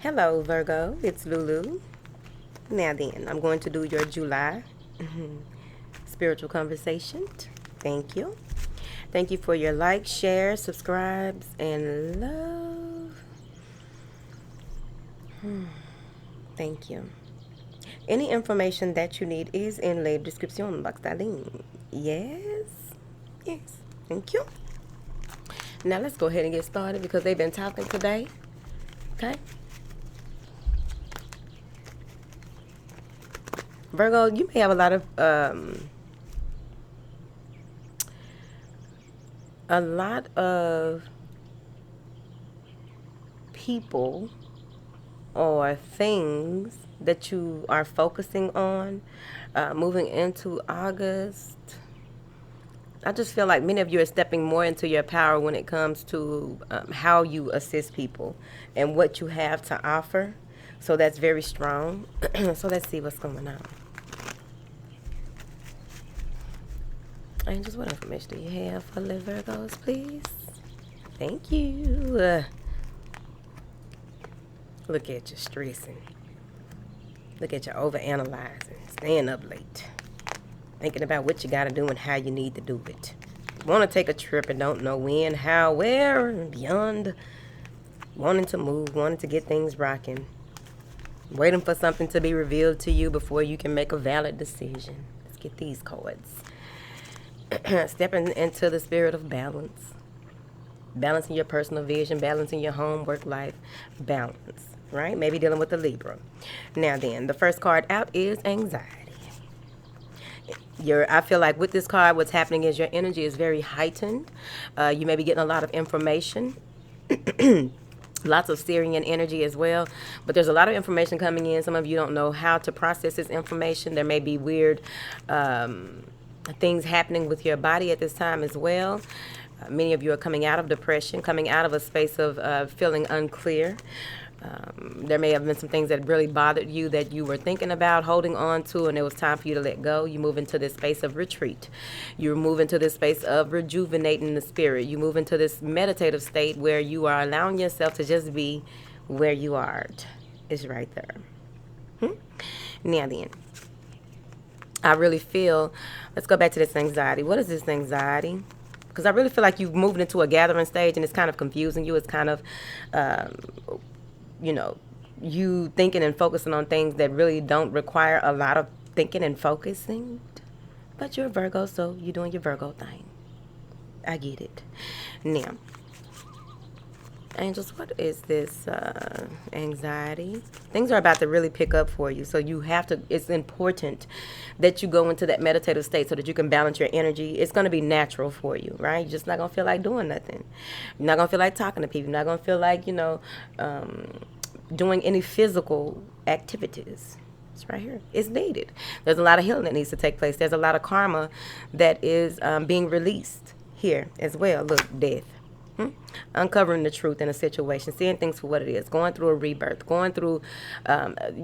Hello, Virgo. It's Lulu. Now then, I'm going to do your July spiritual conversation. Thank you. Thank you for your likes, shares, subscribes, and love. Thank you. Any information that you need is in the description box, darling. Yes. Yes. Thank you. Now let's go ahead and get started because they've been talking today. Okay. Virgo, you may have a lot of people or things that you are focusing on moving into August. I just feel like many of you are stepping more into your power when it comes to how you assist people and what you have to offer. So that's very strong. So let's see what's going on. Angels, what information do you have for the Virgos, please? Thank you. Look at you stressing. Look at you overanalyzing, staying up late, thinking about what you got to do and how you need to do it. Want to take a trip and don't know when, how, where, and beyond. Wanting to move, wanting to get things rocking. Waiting for something to be revealed to you before you can make a valid decision. Let's get these cards. Stepping into the spirit of balance. Balancing your personal vision, balancing your home, work life, balance. Right? Maybe dealing with the Libra. Now then, the first card out is anxiety. I feel like with this card, what's happening is your energy is very heightened. You may be getting a lot of information. Lots of Syrian energy as well. But there's a lot of information coming in. Some of you don't know how to process this information. There may be weird things happening with your body at this time as well. Many of you are coming out of depression, coming out of a space of feeling unclear. There may have been some things that really bothered you that you were thinking about holding on to, and it was time for you to let go. You move into this space of retreat. You move into this space of rejuvenating the spirit. You move into this meditative state where you are allowing yourself to just be where you are. It's right there. Now then, I really feel, let's go back to this anxiety. What is this anxiety? Because I really feel like you've moved into a gathering stage and it's kind of confusing you. It's kind of you thinking and focusing on things that really don't require a lot of thinking and focusing. But you're a Virgo, so you're doing your Virgo thing. I get it. Now, angels, what is this anxiety? Things are about to really pick up for you. So you have to, it's important that you go into that meditative state so that you can balance your energy. It's going to be natural for you, right? You're just not going to feel like doing nothing. You're not going to feel like talking to people. You're not going to feel like, doing any physical activities. It's right here. It's needed. There's a lot of healing that needs to take place. There's a lot of karma that is being released here as well. Look, death. Uncovering the truth in a situation, seeing things for what it is, going through a rebirth, going through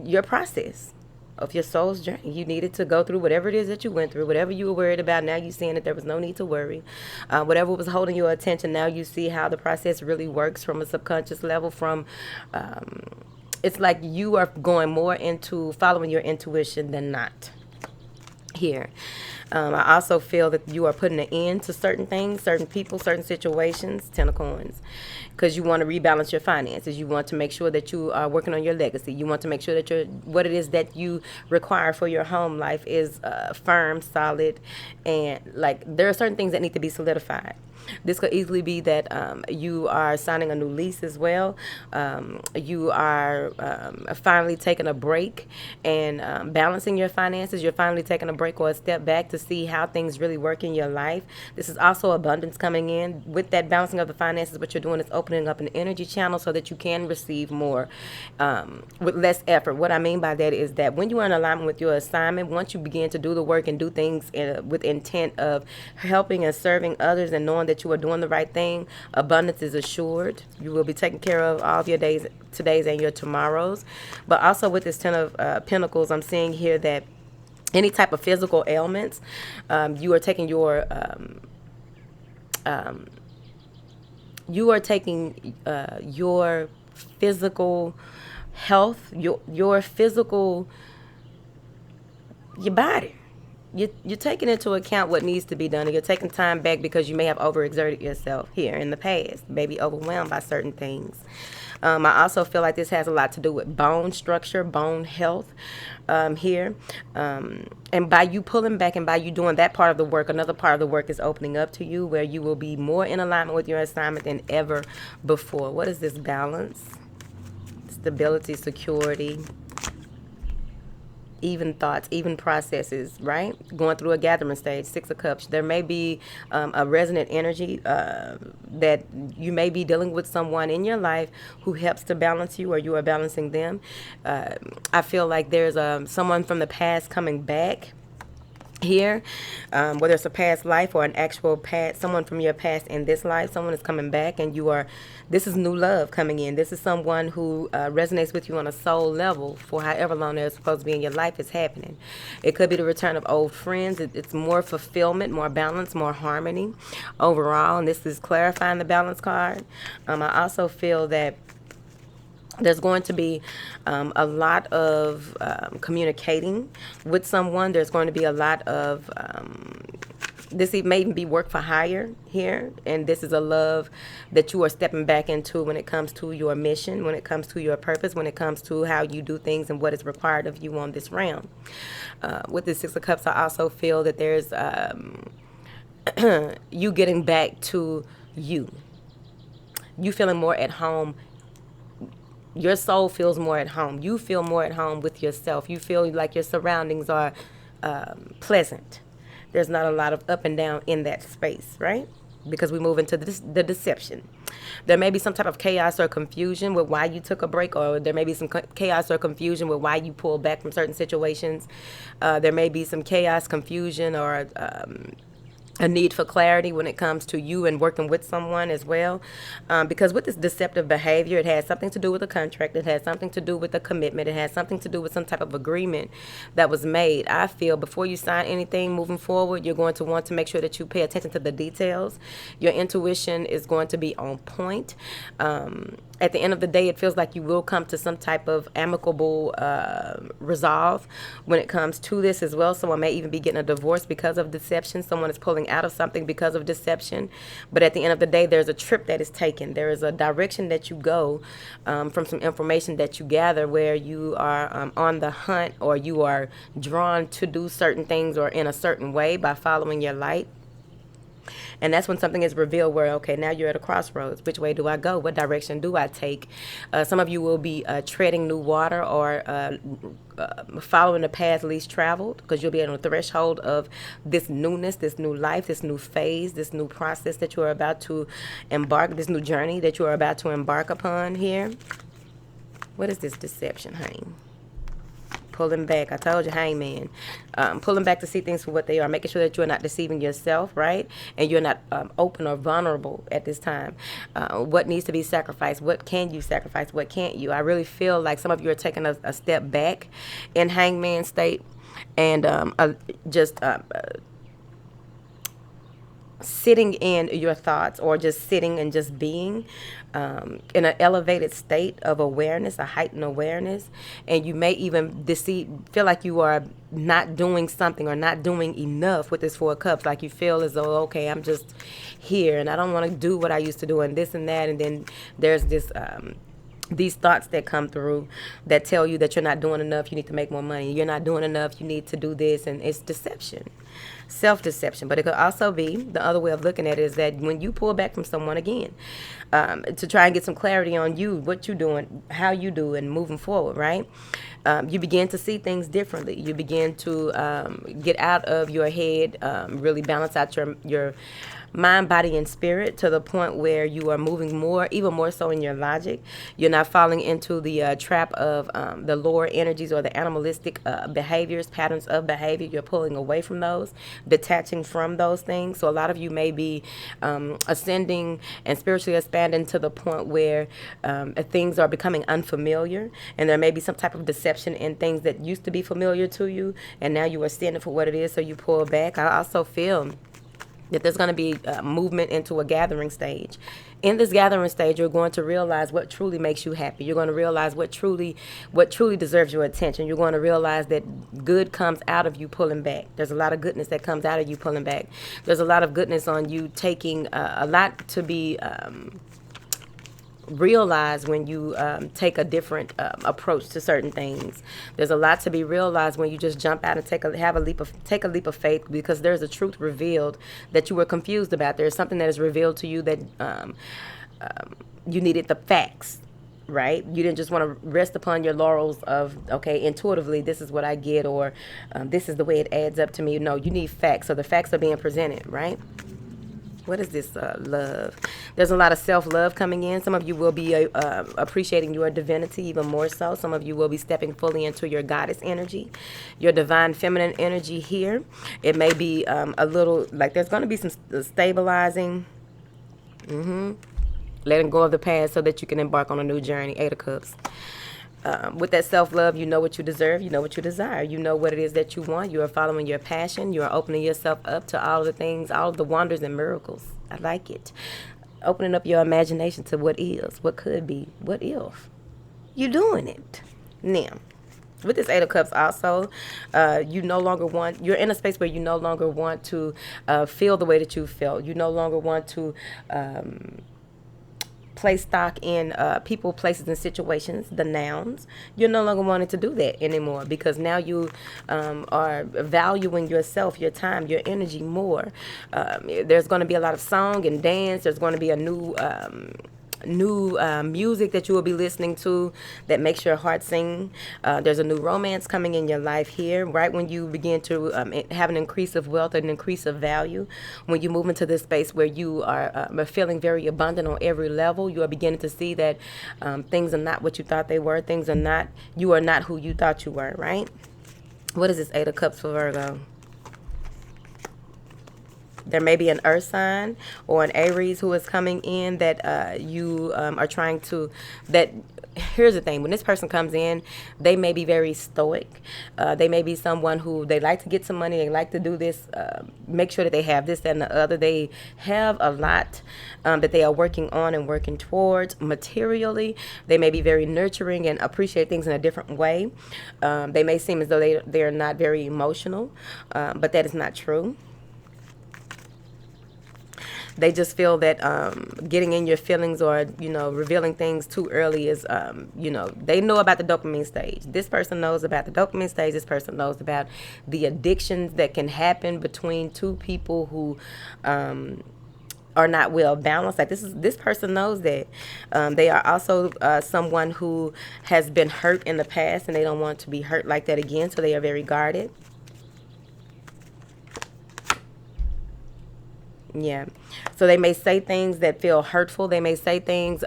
your process of your soul's journey. You needed to go through whatever it is that you went through, whatever you were worried about. Now you're seeing that there was no need to worry. Whatever was holding your attention, now you see how the process really works from a subconscious level. It's like you are going more into following your intuition than not. Here. I also feel that you are putting an end to certain things, certain people, certain situations, Ten of Coins, because you want to rebalance your finances. You want to make sure that you are working on your legacy. You want to make sure that what it is that you require for your home life is firm, solid, and like there are certain things that need to be solidified. This could easily be that you are signing a new lease as well. You are finally taking a break and balancing your finances. You're finally taking a break or a step back to see how things really work in your life. This is also abundance coming in. With that balancing of the finances, what you're doing is opening up an energy channel so that you can receive more with less effort. What I mean by that is that when you are in alignment with your assignment, once you begin to do the work and do things with intent of helping and serving others and knowing that you are doing the right thing, abundance is assured. You will be taking care of all of your days, today's and your tomorrows. But also with this Ten of Pentacles, I'm seeing here that any type of physical ailments, you are taking your physical health, your physical, your body. You're taking into account what needs to be done, and you're taking time back because you may have overexerted yourself here in the past, maybe overwhelmed by certain things. I also feel like this has a lot to do with bone structure, bone health here. And by you pulling back and by you doing that part of the work, another part of the work is opening up to you where you will be more in alignment with your assignment than ever before. What is this? Balance, stability, security, even thoughts, even processes, right? Going through a gathering stage, 6 of Cups. There may be a resonant energy that you may be dealing with someone in your life who helps to balance you, or you are balancing them. I feel like there's someone from the past coming back here, whether it's a past life or an actual past, someone from your past in this life. Someone is coming back, and this is new love coming in. This is someone who resonates with you on a soul level for however long they're supposed to be in your life is happening. It could be the return of old friends. It's more fulfillment, more balance, more harmony overall, and this is clarifying the balance card. I also feel that there's going to be a lot of communicating with someone. There's going to be a lot of this may even be work for hire here, and this is a love that you are stepping back into when it comes to your mission, when it comes to your purpose, when it comes to how you do things and what is required of you on this realm. With the 6 of Cups, I also feel that there's you getting back to you feeling more at home. Your soul feels more at home. You feel more at home with yourself. You feel like your surroundings are pleasant. There's not a lot of up and down in that space, right? Because we move into the deception. There may be some type of chaos or confusion with why you took a break, or there may be some chaos or confusion with why you pulled back from certain situations. There may be some chaos, confusion, or a need for clarity when it comes to you and working with someone as well. Because with this deceptive behavior, it has something to do with a contract. It has something to do with a commitment. It has something to do with some type of agreement that was made. I feel before you sign anything moving forward, you're going to want to make sure that you pay attention to the details. Your intuition is going to be on point. At the end of the day, it feels like you will come to some type of amicable resolve when it comes to this as well. Someone may even be getting a divorce because of deception. Someone is pulling out of something because of deception. But at the end of the day, there's a trip that is taken. There is a direction that you go from some information that you gather where you are on the hunt, or you are drawn to do certain things or in a certain way by following your light. And that's when something is revealed where, okay, now you're at a crossroads. Which way do I go? What direction do I take? Some of you will be treading new water, or following the path least traveled, because you'll be on the threshold of this newness, this new life, this new phase, this new process that you are about to embark, this new journey that you are about to embark upon here. What is this deception, honey? Pulling back. I told you, hangman. Pulling back to see things for what they are, making sure that you're not deceiving yourself, right? And you're not open or vulnerable at this time. What needs to be sacrificed? What can you sacrifice? What can't you? I really feel like some of you are taking a step back in hangman state, and just sitting in your thoughts, or just sitting and just being in an elevated state of awareness, a heightened awareness. And you may even feel like you are not doing something or not doing enough with this 4 of Cups. Like you feel as though, okay, I'm just here and I don't want to do what I used to do and this and that. And then there's this these thoughts that come through that tell you that you're not doing enough, you need to make more money, you're not doing enough, you need to do this. And it's deception, self-deception. But it could also be, the other way of looking at it is that when you pull back from someone again, to try and get some clarity on you, what you're doing, how you do, and moving forward, right? You begin to see things differently. You begin to get out of your head, really balance out your mind, body, and spirit to the point where you are moving more, even more so in your logic. You're not falling into the trap of the lower energies or the animalistic behaviors, patterns of behavior. You're pulling away from those, detaching from those things. So a lot of you may be ascending and spiritually expanding to the point where things are becoming unfamiliar, and there may be some type of deception in things that used to be familiar to you, and now you are seeing it for what it is, so you pull back. I also feel that there's going to be movement into a gathering stage In this gathering stage, you're going to realize what truly makes you happy. You're going to realize what truly deserves your attention. You're going to realize that good comes out of you pulling back. There's a lot of goodness that comes out of you pulling back. There's a lot of goodness on you taking a lot to be realized when you take a different approach to certain things. There's a lot to be realized when you just jump out and take a leap of faith, because there's a truth revealed that you were confused about. There's something that is revealed to you that you needed the facts. Right? You didn't just want to rest upon your laurels of, okay, intuitively, this is what I get, or this is the way it adds up to me. No, you need facts. So the facts are being presented, right? What is this love? There's a lot of self-love coming in. Some of you will be appreciating your divinity even more so. Some of you will be stepping fully into your goddess energy, your divine feminine energy here. It may be a little, like there's going to be some stabilizing, letting go of the past so that you can embark on a new journey. 8 of Cups. With that self-love, you know what you deserve, you know what you desire, you know what it is that you want. You are following your passion. You are opening yourself up to all of the things, all of the wonders and miracles. I like it. Opening up your imagination to what is, what could be, what if. You're doing it. Now, with this 8 of Cups also, you're in a space where you no longer want to feel the way that you felt. You no longer want to place stock in people, places, and situations, the nouns. You're no longer wanting to do that anymore, because now you are valuing yourself, your time, your energy more. There's going to be a lot of song and dance. There's going to be a new music that you will be listening to that makes your heart sing. There's a new romance coming in your life here, right when you begin to have an increase of wealth, an increase of value. When you move into this space where you are feeling very abundant on every level, you are beginning to see that things are not what you thought they were. You are not who you thought you were, right? What is this 8 of Cups for Virgo? There may be an earth sign or an Aries who is coming in that you are trying to, here's the thing. When this person comes in, they may be very stoic. They may be someone who, they like to get some money. They like to do this, make sure that they have this, that, and the other. They have a lot that they are working on and working towards materially. They may be very nurturing and appreciate things in a different way. They may seem as though they are not very emotional, but that is not true. They just feel that getting in your feelings or, revealing things too early is, they know about the dopamine stage. This person knows about the dopamine stage. This person knows about the addictions that can happen between two people who are not well balanced. Like this person knows that. They are also someone who has been hurt in the past, and they don't want to be hurt like that again, so they are very guarded. Yeah. So they may say things that feel hurtful. They may say things,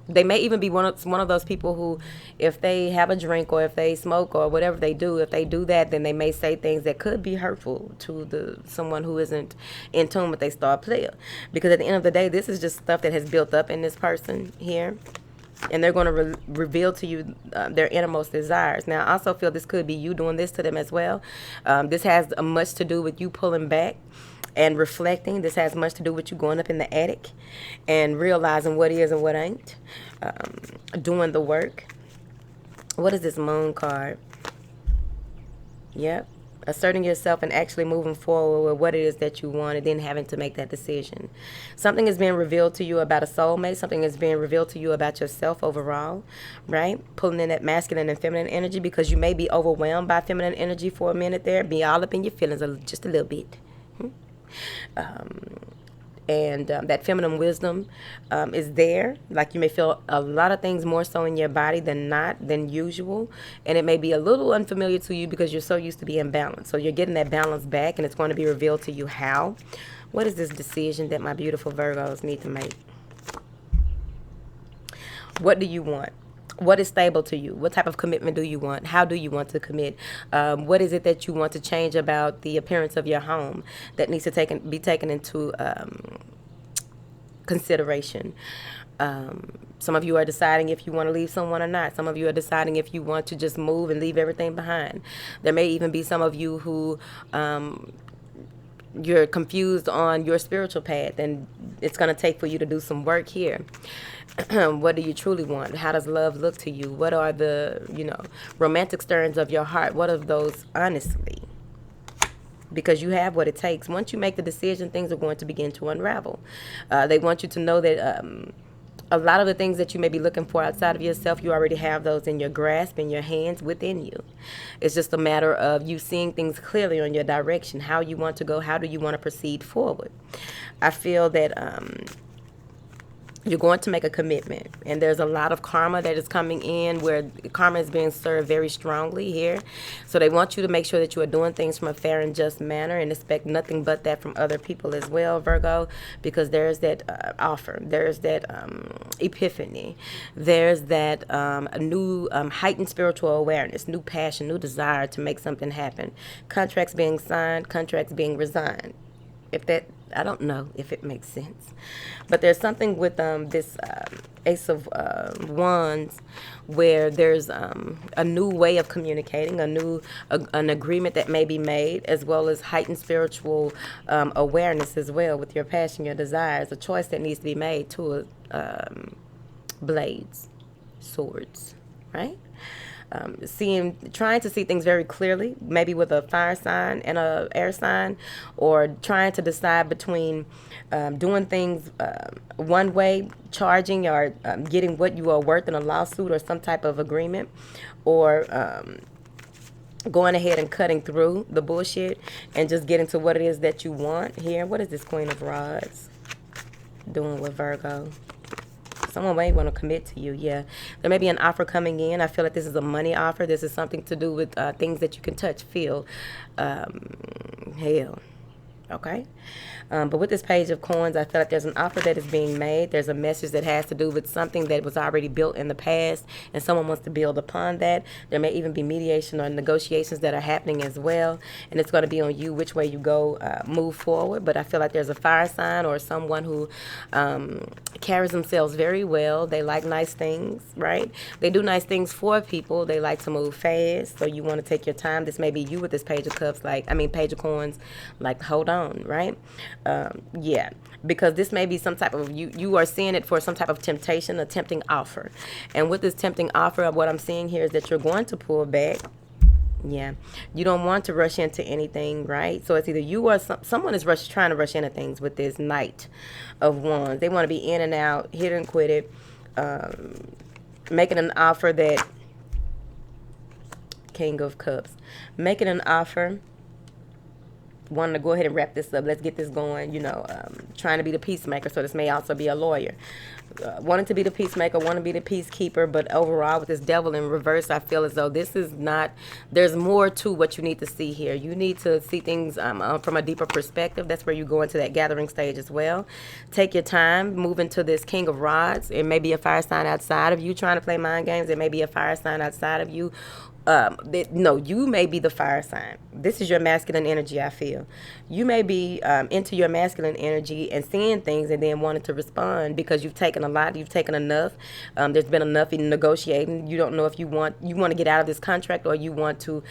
they may even be one of those people who, if they have a drink or if they smoke or whatever they do, if they do that, then they may say things that could be hurtful to someone who isn't in tune with their star player. Because at the end of the day, this is just stuff that has built up in this person here. And they're going to reveal to you their innermost desires. Now, I also feel this could be you doing this to them as well. This has much to do with you pulling back and reflecting. This has much to do with you going up in the attic and realizing what is and what ain't. Doing the work. What is this Moon card? Yep. Asserting yourself and actually moving forward with what it is that you want, and then having to make that decision. Something is being revealed to you about a soulmate. Something is being revealed to you about yourself overall, right? Pulling in that masculine and feminine energy, because you may be overwhelmed by feminine energy for a minute there. Be all up in your feelings just a little bit. And that feminine wisdom is there. Like you may feel a lot of things more so in your body than usual. And it may be a little unfamiliar to you because you're so used to being balanced. So you're getting that balance back, and it's going to be revealed to you how. What is this decision that my beautiful Virgos need to make? What do you want? What is stable to you? What type of commitment do you want? How do you want to commit? What is it that you want to change about the appearance of your home that needs to be taken into consideration? Some of you are deciding if you want to leave someone or not. Some of you are deciding if you want to just move and leave everything behind. There may even be some of you who you're confused on your spiritual path, and it's going to take for you to do some work here. What do you truly want? How does love look to you? What are the, romantic stirrings of your heart? What are those honestly? Because you have what it takes. Once you make the decision, things are going to begin to unravel. They want you to know that a lot of the things that you may be looking for outside of yourself, you already have those in your grasp, in your hands, within you. It's just a matter of you seeing things clearly on your direction, how you want to go, how do you want to proceed forward. I feel that you're going to make a commitment, and there's a lot of karma that is coming in, where karma is being served very strongly here. So they want you to make sure that you are doing things from a fair and just manner, and expect nothing but that from other people as well, Virgo, because there's that offer, there's that epiphany, there's that new heightened spiritual awareness, new passion, new desire to make something happen. Contracts being signed, contracts being resigned. I don't know if it makes sense, but there's something with this Ace of Wands, where there's a new way of communicating, an agreement that may be made, as well as heightened spiritual awareness as well with your passion, your desires, a choice that needs to be made to blades, swords, right? Trying to see things very clearly, maybe with a fire sign and a air sign, or trying to decide between doing things one way, charging or getting what you are worth in a lawsuit or some type of agreement, or going ahead and cutting through the bullshit and just getting to what it is that you want here. What is this Queen of Rods doing with Virgo? Someone may want to commit to you. Yeah, there may be an offer coming in. I feel like this is a money offer. This is something to do with things that you can touch, feel. Hell. Okay. But with this Page of Coins, I feel like there's an offer that is being made. There's a message that has to do with something that was already built in the past, and someone wants to build upon that. There may even be mediation or negotiations that are happening as well, and it's going to be on you which way you go, move forward. But I feel like there's a fire sign or someone who carries themselves very well. They like nice things, right? They do nice things for people. They like to move fast, so you want to take your time. This may be you with this Page of Cups, Page of Coins, like, hold on, right? Yeah, because this may be some type of, you are seeing it for some type of temptation, a tempting offer. And with this tempting offer, what I'm seeing here is that you're going to pull back. Yeah, you don't want to rush into anything, right? So it's either you or someone is trying to rush into things with this Knight of Wands. They want to be in and out, hit and quit it, making an offer that, King of Cups, making an offer, wanting to go ahead and wrap this up. Let's get this going, trying to be the peacemaker. So this may also be a lawyer. Wanting to be the peacemaker, want to be the peacekeeper, but overall with this Devil in reverse, I feel as though this is not, there's more to what you need to see here. You need to see things from a deeper perspective. That's where you go into that gathering stage as well. Take your time, move into this King of Rods. It may be a fire sign outside of you trying to play mind games. It may be a fire sign outside of you. No, you may be the fire sign. This is your masculine energy, I feel. You may be into your masculine energy and seeing things and then wanting to respond because you've taken a lot, you've taken enough. There's been enough in negotiating. You don't know if you want to get out of this contract, or you want to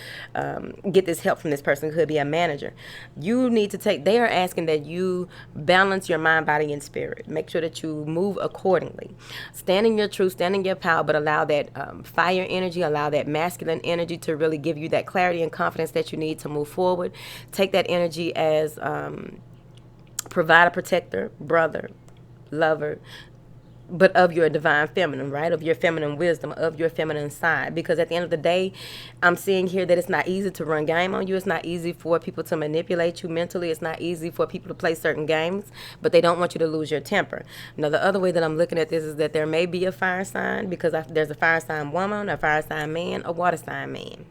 get this help from this person. It could be a manager. You need to they are asking that you balance your mind, body, and spirit. Make sure that you move accordingly. Stand in your truth, stand in your power, but allow that fire energy, allow that masculine energy to really give you that clarity and confidence that you need to move forward. Take that energy as provider, protector, brother, lover, but of your divine feminine, right? Of your feminine wisdom, of your feminine side. Because at the end of the day, I'm seeing here that it's not easy to run game on you. It's not easy for people to manipulate you mentally. It's not easy for people to play certain games, but they don't want you to lose your temper. Now, the other way that I'm looking at this is that there may be a fire sign, because there's a fire sign woman, a fire sign man, a water sign man.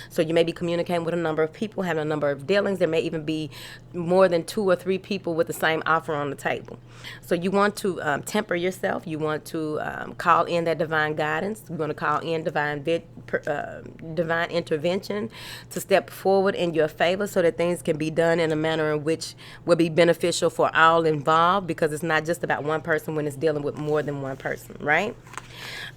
So you may be communicating with a number of people, having a number of dealings. There may even be more than 2 or 3 people with the same offer on the table. So you want to temper yourself. You want to call in that divine guidance. You want to call in divine intervention to step forward in your favor so that things can be done in a manner in which will be beneficial for all involved, because it's not just about one person when it's dealing with more than one person, right?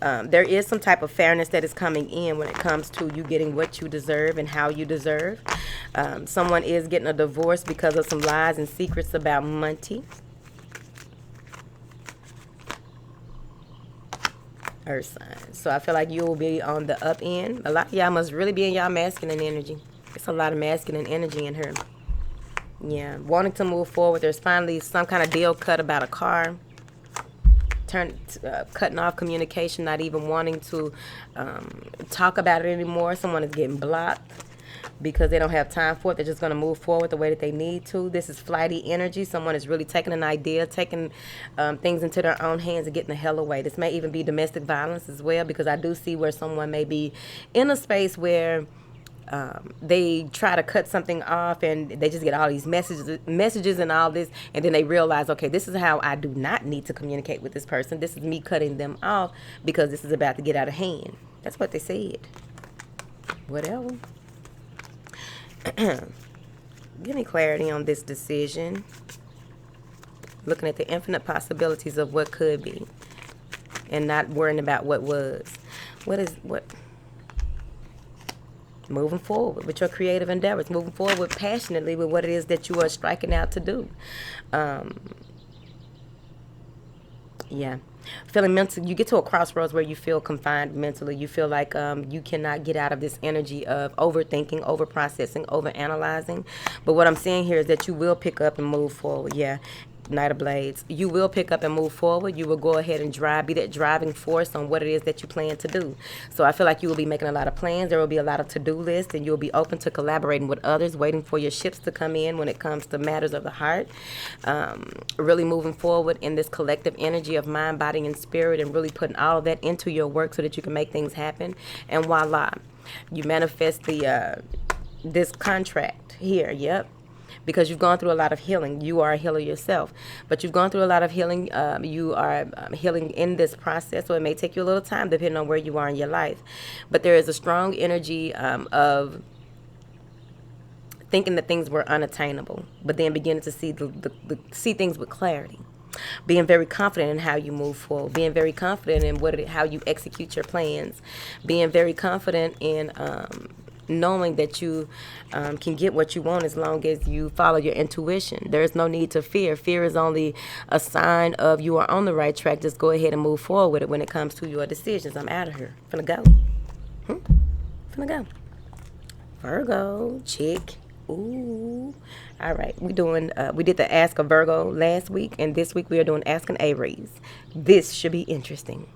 There is some type of fairness that is coming in when it comes to you getting what you desire. deserve and how you deserve. Someone is getting a divorce because of some lies and secrets about money. Earth sign. So I feel like you will be on the up end. A lot of y'all must really be in y'all masculine energy. It's a lot of masculine energy in her. Yeah, wanting to move forward. There's finally some kind of deal cut about a car. Cutting off communication, not even wanting to talk about it anymore. Someone is getting blocked because they don't have time for it. They're just going to move forward the way that they need to. This is flighty energy. Someone is really taking an idea, taking things into their own hands and getting the hell away. This may even be domestic violence as well, because I do see where someone may be in a space where they try to cut something off and they just get all these messages and all this, and then they realize, okay, this is how I do not need to communicate with this person. This is me cutting them off because this is about to get out of hand. That's what they said. Whatever. Give me clarity on this decision. Looking at the infinite possibilities of what could be and not worrying about what was. What? Moving forward with your creative endeavors, moving forward passionately with what it is that you are striking out to do. Yeah. Feeling mental, you get to a crossroads where you feel confined mentally. You feel like you cannot get out of this energy of overthinking, over-processing, over-analyzing. But what I'm saying here is that you will pick up and move forward. Yeah. Knight of Blades. You will pick up and move forward. You will go ahead and be that driving force on what it is that you plan to do. So I feel like you will be making a lot of plans. There will be a lot of to-do lists, and you'll be open to collaborating with others, waiting for your ships to come in when it comes to matters of the heart. Really moving forward in this collective energy of mind, body, and spirit, and really putting all of that into your work so that you can make things happen. And voila, you manifest this contract here. Yep. Because you've gone through a lot of healing. You are a healer yourself. But you've gone through a lot of healing. You are healing in this process, so it may take you a little time depending on where you are in your life. But there is a strong energy of thinking that things were unattainable, but then beginning to see things with clarity. Being very confident in how you move forward. Being very confident in how you execute your plans. Being very confident in knowing that you can get what you want as long as you follow your intuition. There's no need to fear. Fear is only a sign of you are on the right track. Just go ahead and move forward with it when it comes to your decisions. I'm out of here. Finna go. Finna go. Virgo, chick. Ooh. All right. We did the Ask a Virgo last week, and this week we are doing Ask an Aries. This should be interesting.